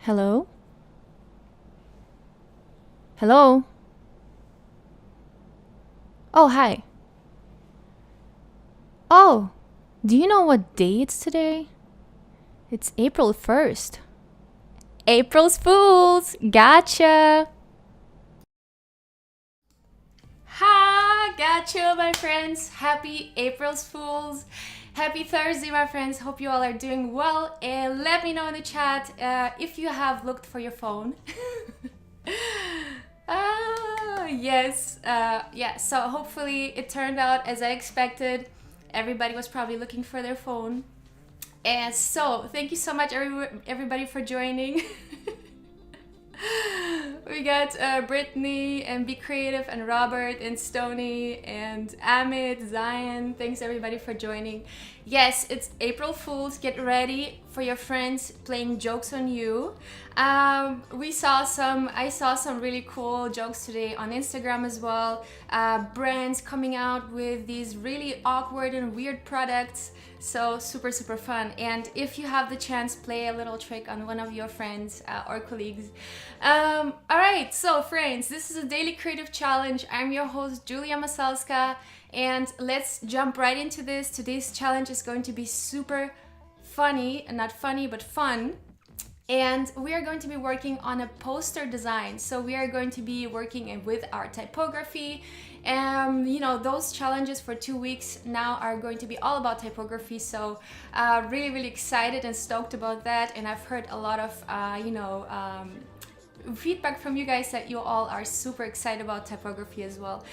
Hello? Hello? Oh, hi. Oh, do you know what day it's today? It's April 1st. April's Fools! Gotcha! Ha! Gotcha, my friends! Happy April's Fools! Happy Thursday, my friends! Hope you all are doing well. And let me know in the chat if you have looked for your phone. Yes. Yeah, so hopefully it turned out as I expected. Everybody was probably looking for their phone. And so, thank you so much, everybody, for joining. We got Brittany and Be Creative and Robert and Stony and Amit, Zion. Thanks everybody for joining. Yes, it's April Fools. Get ready for your friends playing jokes on you. I saw some really cool jokes today on Instagram as well. Brands coming out with these really awkward and weird products. So super fun. And if you have the chance, play a little trick on one of your friends or colleagues. All right, so friends, this is a daily creative challenge. I'm your host, Julia Masalska, and let's jump right into this. Today's challenge is going to be super funny, not funny, but fun. And we are going to be working on a poster design. So we are going to be working with our typography. Those challenges for 2 weeks now are going to be all about typography. So really excited and stoked about that. And I've heard a lot of, feedback from you guys that you all are super excited about typography as well.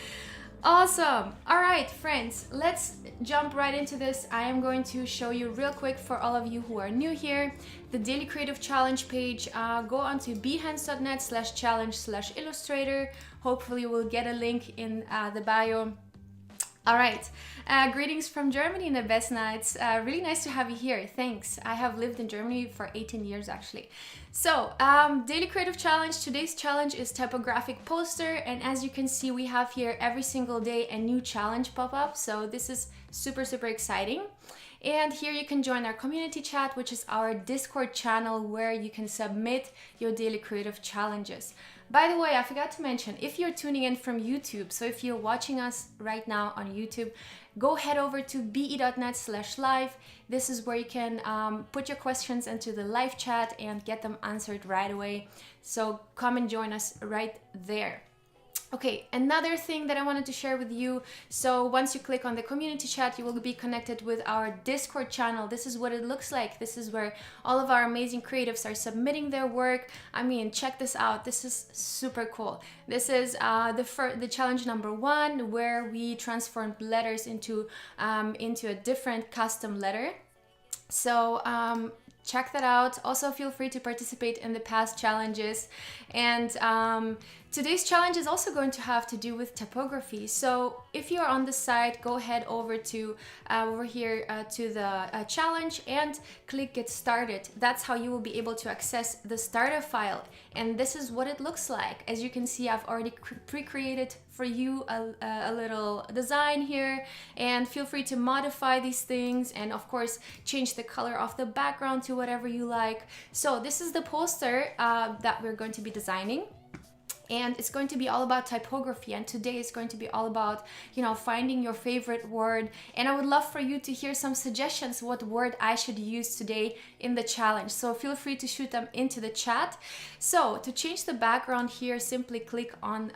Awesome. All right, friends, let's jump right into this. I am going to show you real quick for all of you who are new here, the Daily Creative Challenge page. Go on to behance.net/challenge/illustrator. Hopefully we'll get a link in the bio. All right, greetings from Germany, Nebesna. It's really nice to have you here. Thanks. I have lived in Germany for 18 years actually. So, Daily Creative Challenge. Today's challenge is typographic poster, and as you can see, we have here every single day a new challenge pop up. So this is super exciting. And here you can join our community chat, which is our Discord channel where you can submit your daily creative challenges. By the way, I forgot to mention, if you're tuning in from YouTube, so if you're watching us right now on YouTube, go head over to be.net/live. This is where you can put your questions into the live chat and get them answered right away. So come and join us right there. Okay, another thing that I wanted to share with you. So once you click on the community chat, you will be connected with our Discord channel. This is what it looks like. This is where all of our amazing creatives are submitting their work. I mean, check this out. This is super cool. This is the challenge number 1, where we transformed letters into a different custom letter. So check that out. Also, feel free to participate in the past challenges. And today's challenge is also going to have to do with typography. So if you're on the site, go ahead over to to the challenge and click Get Started. That's how you will be able to access the starter file. And this is what it looks like. As you can see, I've already pre-created for you a little design here, and feel free to modify these things and of course change the color of the background to whatever you like. So this is the poster that we're going to be designing. And it's going to be all about typography, and today is going to be all about, finding your favorite word. And I would love for you to hear some suggestions what word I should use today in the challenge. So feel free to shoot them into the chat. So to change the background here, simply click on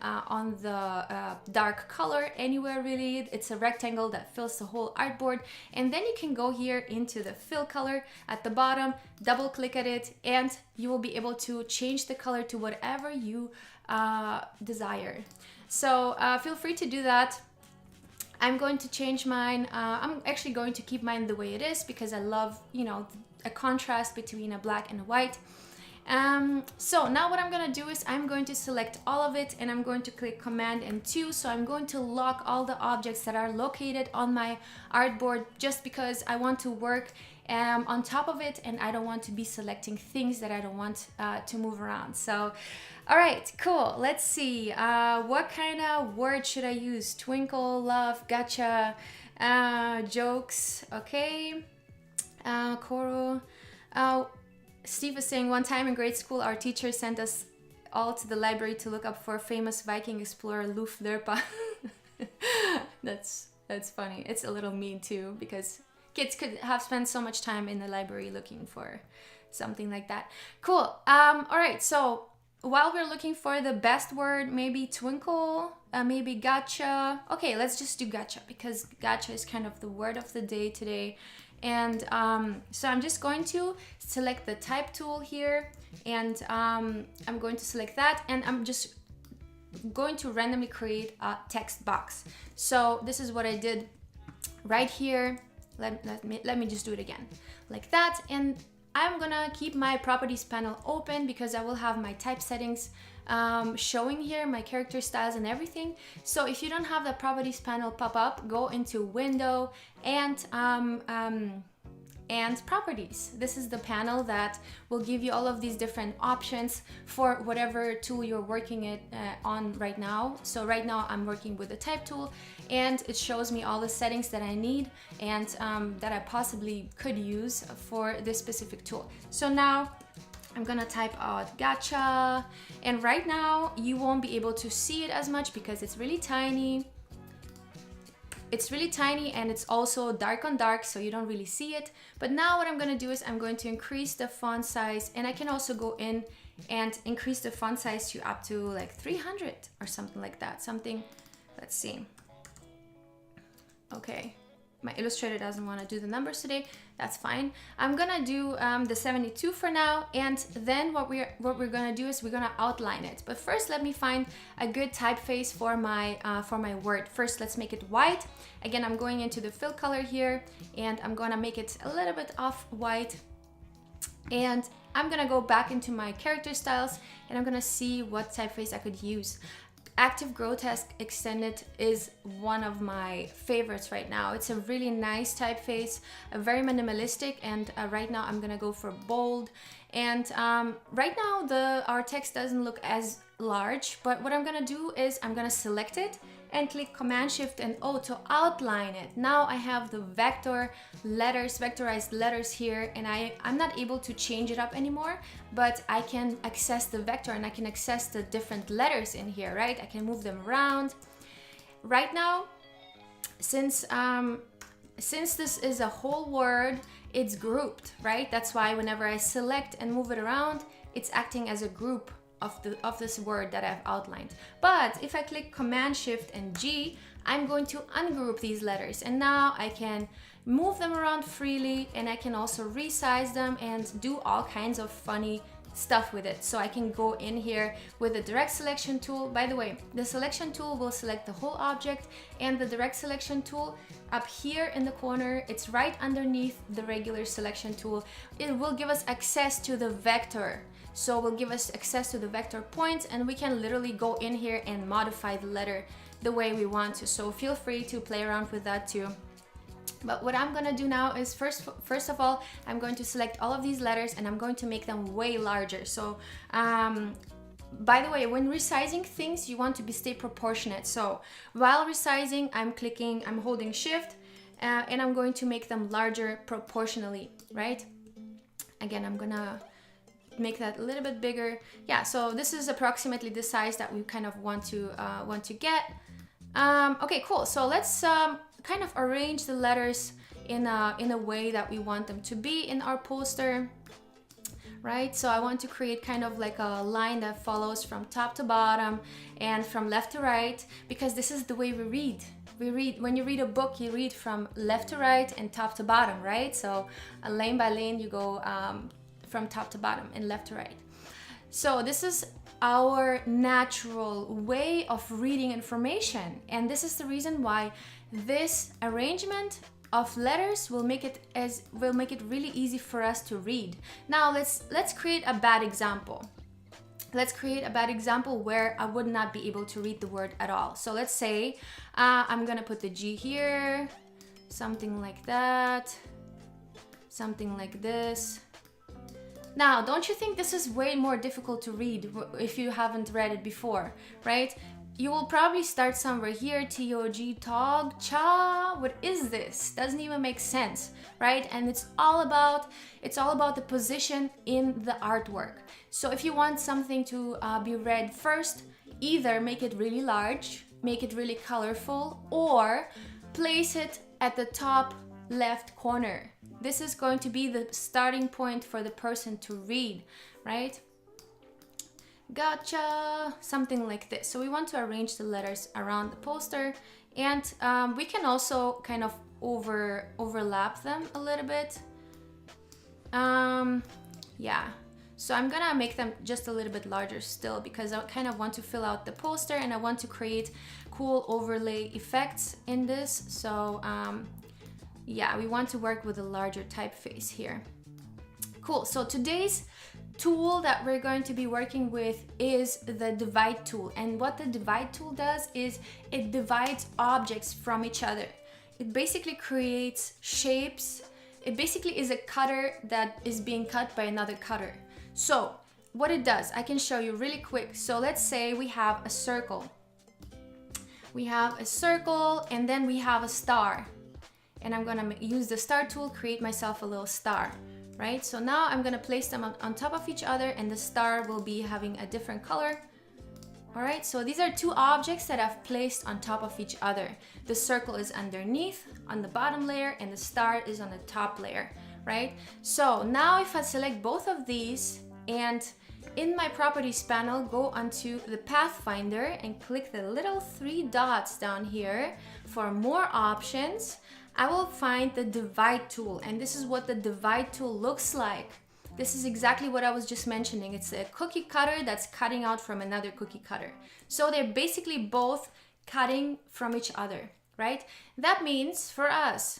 the dark color anywhere really. It's a rectangle that fills the whole artboard, and then you can go here into the fill color at the bottom, double click at it, and you will be able to change the color to whatever you desire. So feel free to do that. I'm going to change mine. I'm actually going to keep mine the way it is because I love, a contrast between a black and a white. So now what I'm gonna do is I'm going to select all of it and I'm going to click Command and 2. So I'm going to lock all the objects that are located on my artboard just because I want to work on top of it, and I don't want to be selecting things that I don't want to move around. So, all right, cool. Let's see. What kind of word should I use? Twinkle, love, gotcha, jokes. Okay. Koro. Steve is saying, one time in grade school, our teacher sent us all to the library to look up for famous Viking explorer Luf Lerpa. That's funny. It's a little mean too, because kids could have spent so much time in the library looking for something like that. Cool. All right. So while we're looking for the best word, maybe twinkle, maybe gotcha. Okay, let's just do gotcha, because gotcha is kind of the word of the day today. And so I'm just going to select the type tool here, and I'm going to select that, and I'm just going to randomly create a text box. So this is what I did right here. Let me just do it again like that, and I'm gonna keep my properties panel open because I will have my type settings showing here, my character styles and everything. So if you don't have the properties panel pop up, go into window and properties. This is the panel that will give you all of these different options for whatever tool you're working on right now. So right now I'm working with the type tool, and it shows me all the settings that I need and that I possibly could use for this specific tool. So now I'm gonna type out gotcha, and right now you won't be able to see it as much because it's really tiny. It's really tiny, and it's also dark on dark, so you don't really see it. But now what I'm gonna do is I'm going to increase the font size, and I can also go in and increase the font size to up to like 300 or something like that. Let's see. Okay, my Illustrator doesn't want to do the numbers today. That's fine. I'm gonna do the 72 for now, and then what we're gonna do is we're gonna outline it. But first, let me find a good typeface for my word. First, let's make it white. Again, I'm going into the fill color here, and I'm gonna make it a little bit off white. And I'm gonna go back into my character styles, and I'm gonna see what typeface I could use. Active Grotesque Extended is one of my favorites right now. It's a really nice typeface, very minimalistic, and right now I'm gonna go for bold. And right now our text doesn't look as large, but what I'm gonna do is I'm gonna select it and click Command Shift and O to outline it. Now I have the vectorized letters here, and I'm not able to change it up anymore, but I can access the vector and I can access the different letters in here, right? I can move them around. Right now, since this is a whole word, it's grouped, right? That's why whenever I select and move it around, it's acting as a group of this word that I've outlined. But if I click Command Shift and G, I'm going to ungroup these letters, and now I can move them around freely, and I can also resize them and do all kinds of funny stuff with it. So I can go in here with the direct selection tool. By the way, the selection tool will select the whole object, and the direct selection tool up here in the corner, it's right underneath the regular selection tool. It will give us access to the vector. So it will give us access to the vector points, and we can literally go in here and modify the letter the way we want to. So feel free to play around with that too. But what I'm gonna do now is first of all, I'm going to select all of these letters, and I'm going to make them way larger. So by the way, when resizing things, you want to stay proportionate. So while resizing, I'm holding Shift, and I'm going to make them larger proportionally, right? Again, I'm gonna make that a little bit bigger. Yeah, so this is approximately the size that we kind of want to get. Okay, cool. So let's kind of arrange the letters in a way that we want them to be in our poster, right? So I want to create kind of like a line that follows from top to bottom and from left to right, because this is the way we read. When you read a book, you read from left to right and top to bottom, right? So lane by lane, you go from top to bottom and left to right. So this is our natural way of reading information, and this is the reason why this arrangement of letters will make it really easy for us to read. Now let's create a bad example. Let's create a bad example where I would not be able to read the word at all. So let's say I'm gonna put the G here, something like that, something like this. Now, don't you think this is way more difficult to read if you haven't read it before, right? You will probably start somewhere here, TOG, TOG, CHA, what is this? Doesn't even make sense, right? And it's all about the position in the artwork. So if you want something to be read first, either make it really large, make it really colorful, or place it at the top left corner. This is going to be the starting point for the person to read, right? Gotcha, something like this. So we want to arrange the letters around the poster, and we can also kind of overlap them a little bit. Yeah, so I'm gonna make them just a little bit larger still, because I kind of want to fill out the poster and I want to create cool overlay effects in this. So yeah, we want to work with a larger typeface here. Cool, so today's tool that we're going to be working with is the divide tool. And what the divide tool does is it divides objects from each other. It basically creates shapes. It basically is a cutter that is being cut by another cutter. So what it does, I can show you really quick. So let's say we have a circle. We have a circle and then we have a star. And I'm gonna use the star tool, create myself a little star. Right? So now I'm gonna place them on top of each other, and the star will be having a different color. All right, so these are two objects that I've placed on top of each other. The circle is underneath on the bottom layer and the star is on the top layer, right? So now if I select both of these and in my properties panel, go onto the Pathfinder and click the little 3 dots down here for more options, I will find the divide tool, and this is what the divide tool looks like. This is exactly what I was just mentioning. It's a cookie cutter that's cutting out from another cookie cutter. So they're basically both cutting from each other, right? That means for us,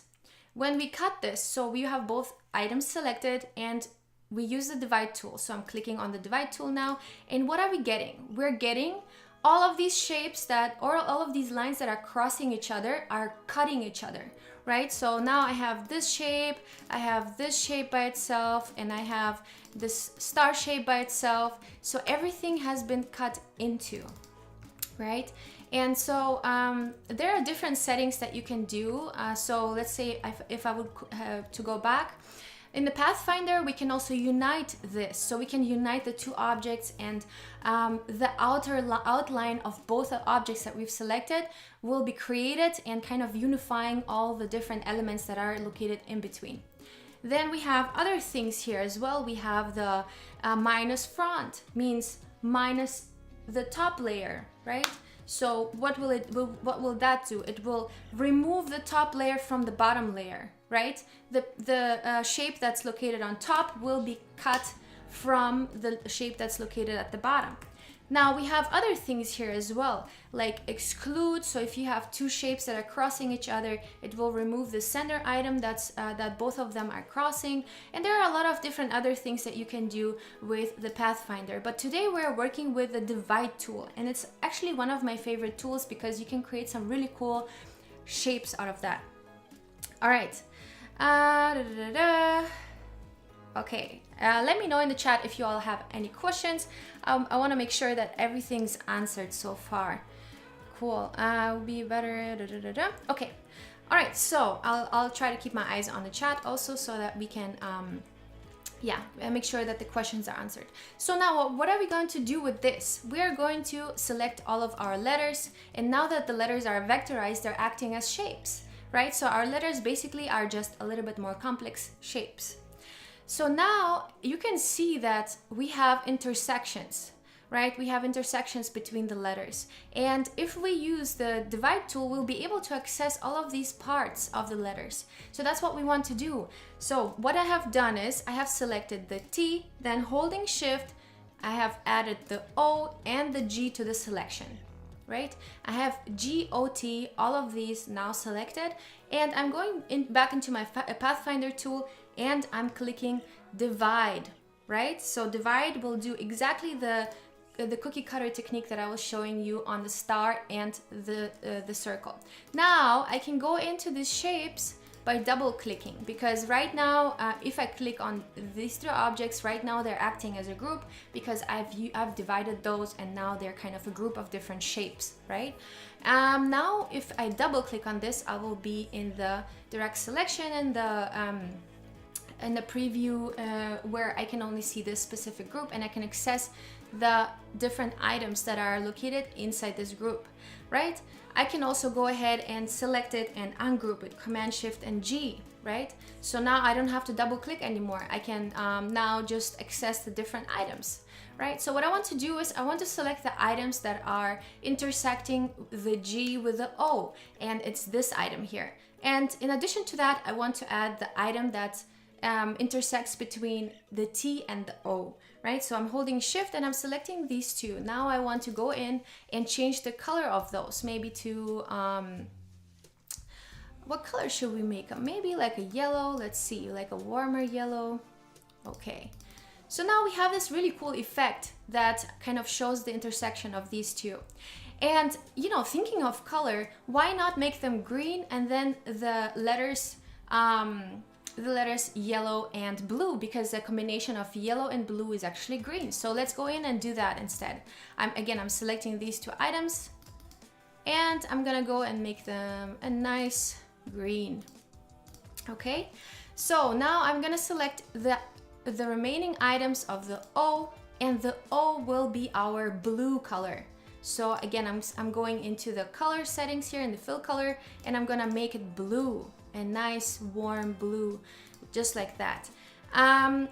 when we cut this, so we have both items selected and we use the divide tool. So I'm clicking on the divide tool now, and what are we getting? We're getting all of these shapes or all of these lines that are crossing each other are cutting each other. Right? So now I have this shape, I have this shape by itself, and I have this star shape by itself. So everything has been cut into, right? And so there are different settings that you can do. So let's say if I would have to go back, in the Pathfinder, we can also unite this. So we can unite the two objects, and the outline of both objects that we've selected will be created and kind of unifying all the different elements that are located in between. Then we have other things here as well. We have the minus front, means minus the top layer, right? So what will that do? It will remove the top layer from the bottom layer, right? The shape that's located on top will be cut from the shape that's located at the bottom. Now we have other things here as well, like exclude. So if you have two shapes that are crossing each other, it will remove the center item that both of them are crossing. And there are a lot of different other things that you can do with the Pathfinder. But today we're working with the divide tool, and it's actually one of my favorite tools because you can create some really cool shapes out of that. All right. Okay, let me know in the chat if you all have any questions. I want to make sure that everything's answered so far. Cool. Will be better. Okay. All right. So I'll try to keep my eyes on the chat also, so that we can make sure that the questions are answered. So now what are we going to do with this? We are going to select all of our letters, and now that the letters are vectorized, they're acting as shapes, right? So our letters basically are just a little bit more complex shapes. So now you can see that we have intersections, right? We have intersections between the letters. And if we use the divide tool, we'll be able to access all of these parts of the letters. So that's what we want to do. So what I have done is I have selected the T, then holding Shift, I have added the O and the G to the selection, right? I have G-O-T, all of these now selected, and I'm going back into my Pathfinder tool, and I'm clicking divide, right? So divide will do exactly the cookie cutter technique that I was showing you on the star and the circle. Now I can go into these shapes by double clicking, because right now if I click on these three objects, right now they're acting as a group because I've divided those and now they're kind of a group of different shapes, right? Now if I double click on this, I will be in the direct selection and the preview where I can only see this specific group, and I can access the different items that are located inside this group, right? I can also go ahead and select it and ungroup it, Command Shift and G, right? So now I don't have to double click anymore. I can now just access the different items, right? So what I want to do is I want to select the items that are intersecting the G with the O, and it's this item here. And in addition to that, I want to add the item that intersects between the T and the O, right? So I'm holding Shift and I'm selecting these two. Now I want to go in and change the color of those, maybe to, what color should we make them? Maybe like a yellow, let's see, like a warmer yellow. Okay. So now we have this really cool effect that kind of shows the intersection of these two. And, you know, thinking of color, why not make them green and then the letters yellow and blue, because the combination of yellow and blue is actually green. So let's go in and do that instead. I'm selecting these two items and I'm gonna go and make them a nice green. Okay, so now I'm gonna select the remaining items of the O, and the O will be our blue color. So again, I'm going into the color settings here in the fill color, and I'm gonna make it blue, a nice warm blue, just like that. And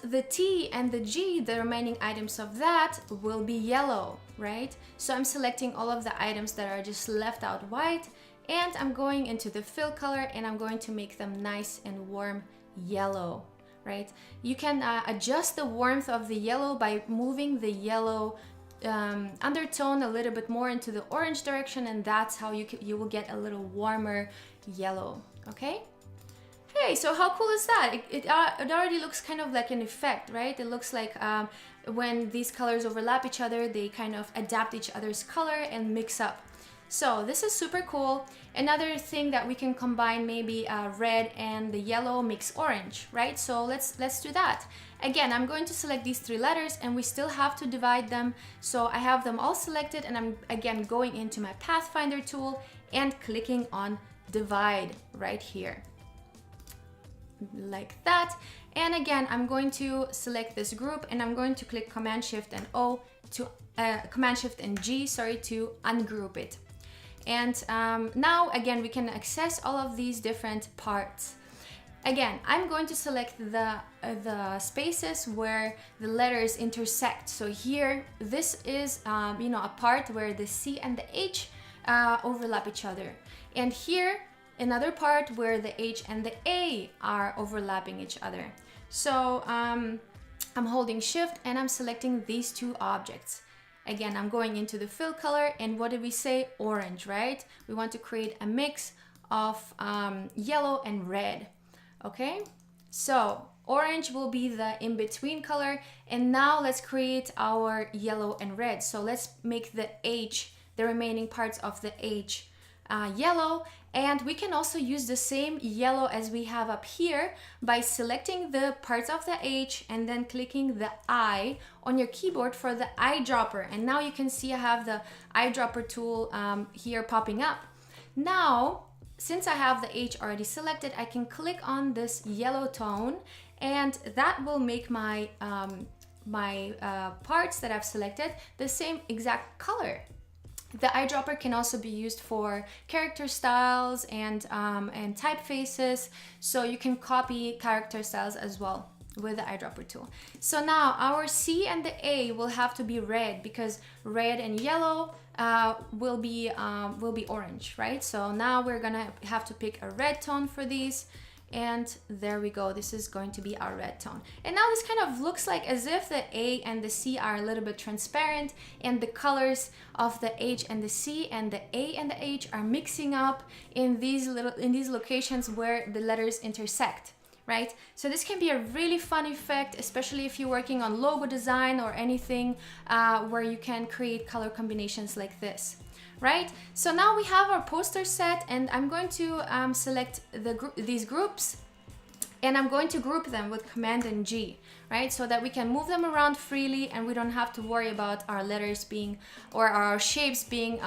the T and the G, the remaining items of that, will be yellow, right? So I'm selecting all of the items that are just left out white, and I'm going into the fill color and I'm going to make them nice and warm yellow, right? You can adjust the warmth of the yellow by moving the yellow undertone a little bit more into the orange direction, and that's how you will get a little warmer yellow. Okay. Hey, so how cool is that? It already looks kind of like an effect, right? It looks like when these colors overlap each other, they kind of adapt each other's color and mix up. So this is super cool. Another thing that we can combine, maybe red and the yellow mix orange, right? So let's do that. Again, I'm going to select these three letters and we still have to divide them. So I have them all selected and I'm again going into my Pathfinder tool and clicking on divide right here. Like that. And again, I'm going to select this group and I'm going to click Command Shift and O to Command Shift and G, sorry, to ungroup it. And now again, we can access all of these different parts. Again, I'm going to select the spaces where the letters intersect. So here, this is a part where the C and the H overlap each other. And here, another part where the H and the A are overlapping each other. So I'm holding Shift and I'm selecting these two objects. Again, I'm going into the fill color, and what did we say? Orange, right? We want to create a mix of yellow and red. Okay, so orange will be the in-between color, and now let's create our yellow and red. So let's make the H, the remaining parts of the H, yellow, and we can also use the same yellow as we have up here by selecting the parts of the H and then clicking the I on your keyboard for the eyedropper. And now you can see I have the eyedropper tool here popping up. Now, since I have the H already selected, I can click on this yellow tone, and that will make my parts that I've selected the same exact color. The eyedropper can also be used for character styles and typefaces, so you can copy character styles as well with the eyedropper tool. So now our C and the A will have to be red, because red and yellow will be orange, right? So now we're gonna have to pick a red tone for these. And there we go, this is going to be our red tone. And now this kind of looks like as if the A and the C are a little bit transparent, and the colors of the H and the C and the A and the H are mixing up in these locations where the letters intersect, right? So this can be a really fun effect, especially if you're working on logo design or anything where you can create color combinations like this. right? So now we have our poster set, and I'm going to select these groups, and I'm going to group them with Command and G, right? So that we can move them around freely and we don't have to worry about our letters being, or our shapes being,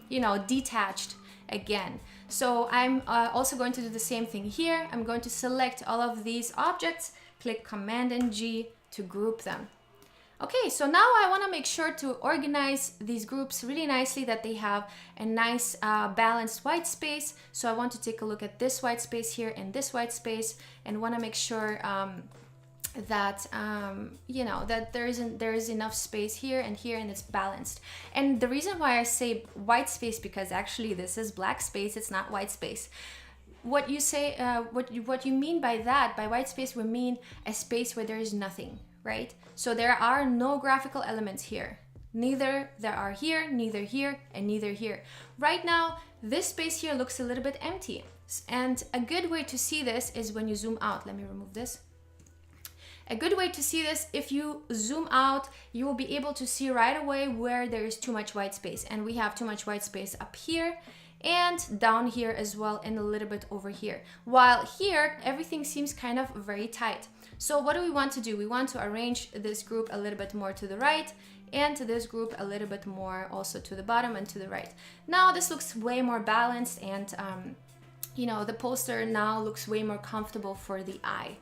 you know, detached again. So I'm also going to do the same thing here. I'm going to select all of these objects, click Command and G to group them. Okay, so now I want to make sure to organize these groups really nicely, that they have a nice balanced white space. So I want to take a look at this white space here and this white space, and want to make sure that you know, that there is enough space here and here, and it's balanced. And the reason why I say white space, because actually this is black space, it's not white space. What you say, what you mean by that, by white space, we mean a space where there is nothing, right? So there are no graphical elements here. Neither there are here, neither here, and neither here. Right now, this space here looks a little bit empty. And a good way to see this is when you zoom out. Let me remove this. A good way to see this, if you zoom out, you will be able to see right away where there is too much white space. And we have too much white space up here and down here as well, and a little bit over here. While here, everything seems kind of very tight. So what do we want to do? We want to arrange this group a little bit more to the right, and to this group a little bit more also to the bottom and to the right. Now this looks way more balanced, and you know, the poster now looks way more comfortable for the eye.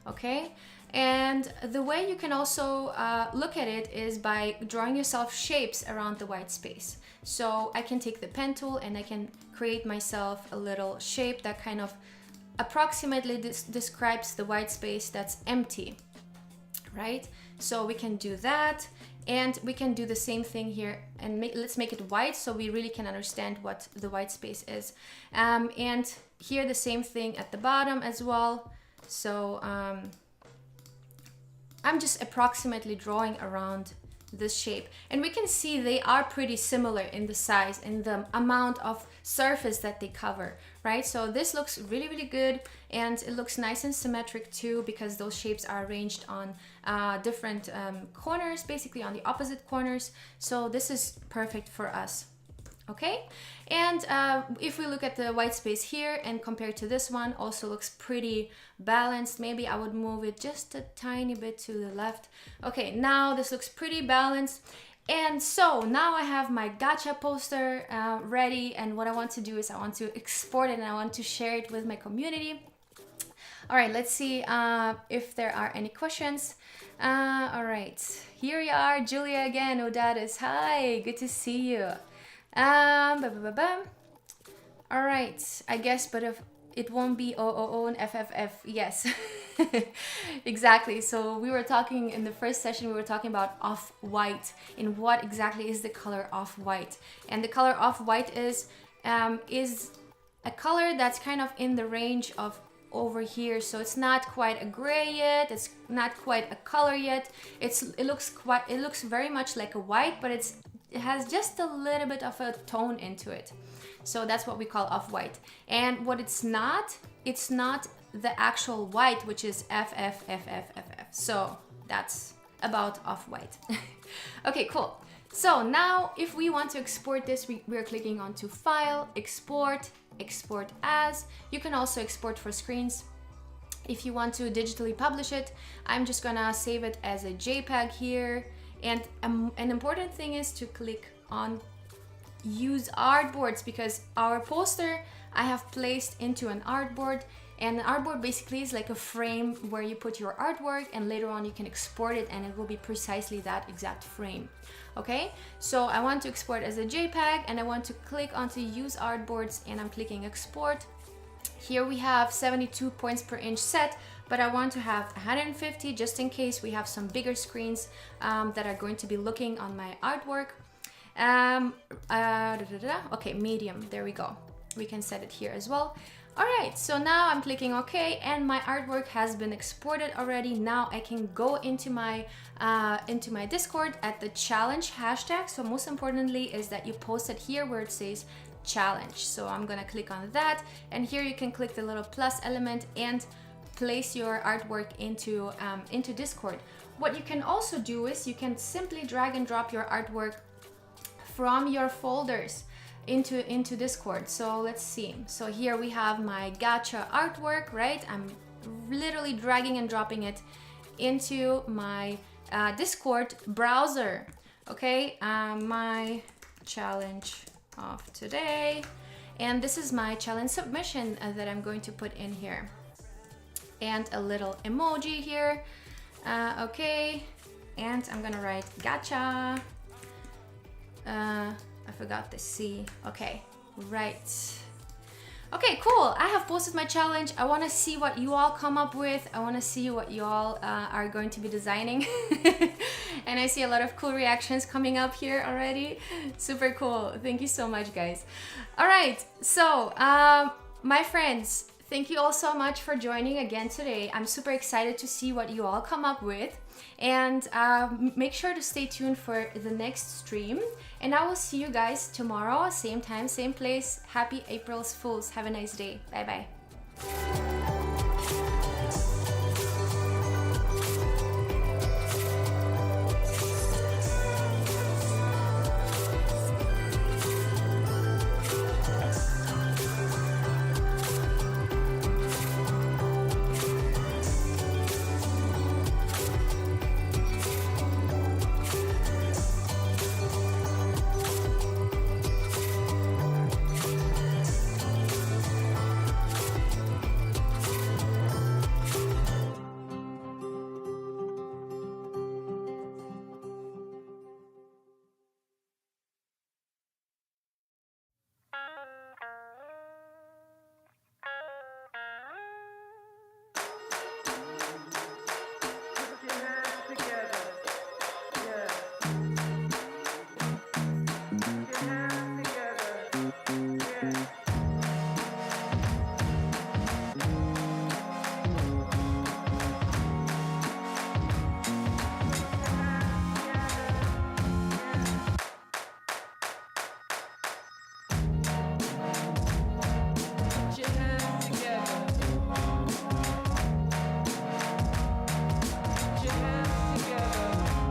Okay, and the way you can also look at it is by drawing yourself shapes around the white space. So I can take the pen tool and I can create myself a little shape that kind of approximately describes the white space that's empty, right? So we can do that, and we can do the same thing here, and let's make it white so we really can understand what the white space is. And here the same thing at the bottom as well. So I'm just approximately drawing around this shape, and we can see they are pretty similar in the size and the amount of surface that they cover, right? So this looks really, really good, and it looks nice and symmetric too, because those shapes are arranged on different corners, basically on the opposite corners. So this is perfect for us. Okay, and if we look at the white space here and compare to this one, also looks pretty balanced. Maybe I would move it just a tiny bit to the left. Okay, now this looks pretty balanced. And so now I have my gotcha poster ready, and what I want to do is I want to export it and I want to share it with my community. All right, let's see if there are any questions. All right, here you are, Julia again, Odatis. Hi, good to see you. All right, I guess, but if it won't be OOO and FFF, yes. Exactly. So we were talking in the first session, we were talking about off-white and what exactly is the color off-white. And the color off-white is a color that's kind of in the range of over here. So it's not quite a gray yet, it's not quite a color yet. It looks very much like a white, but it has just a little bit of a tone into it. So that's what we call off-white. And what it's not the actual white, which is FFFFFF. So that's about off-white. Okay, cool. So now if we want to export this, we're clicking onto File, Export, Export As. You can also export for screens. If you want to digitally publish it, I'm just gonna save it as a JPEG here. And an important thing is to click on Use Artboards, because our poster I have placed into an artboard, and an artboard basically is like a frame where you put your artwork, and later on you can export it and it will be precisely that exact frame. Okay, so I want to export as a JPEG, and I want to click onto Use Artboards, and I'm clicking Export. Here we have 72 points per inch set, but I want to have 150 just in case we have some bigger screens that are going to be looking on my artwork. Okay, medium, there we go. We can set it here as well. All right, so now I'm clicking OK, and my artwork has been exported already. Now I can go into my Discord at the challenge hashtag. So most importantly is that you post it here where it says challenge. So I'm gonna click on that, and here you can click the little plus element and place your artwork into Discord. What you can also do is you can simply drag and drop your artwork from your folders. into Discord. So let's see. So here we have my gacha artwork, right? I'm literally dragging and dropping it into my Discord browser. Okay, my challenge of today, and this is my challenge submission that I'm going to put in here, and a little emoji here. Okay, and I'm gonna write gacha. I forgot the C. Okay, right. Okay, cool. I have posted my challenge. I want to see what you all come up with. I want to see what you all are going to be designing. And I see a lot of cool reactions coming up here already. Super cool. Thank you so much, guys. All right, so my friends, thank you all so much for joining again today. I'm super excited to see what you all come up with. And make sure to stay tuned for the next stream. And I will see you guys tomorrow, same time, same place. Happy April's Fools. Have a nice day. Bye-bye.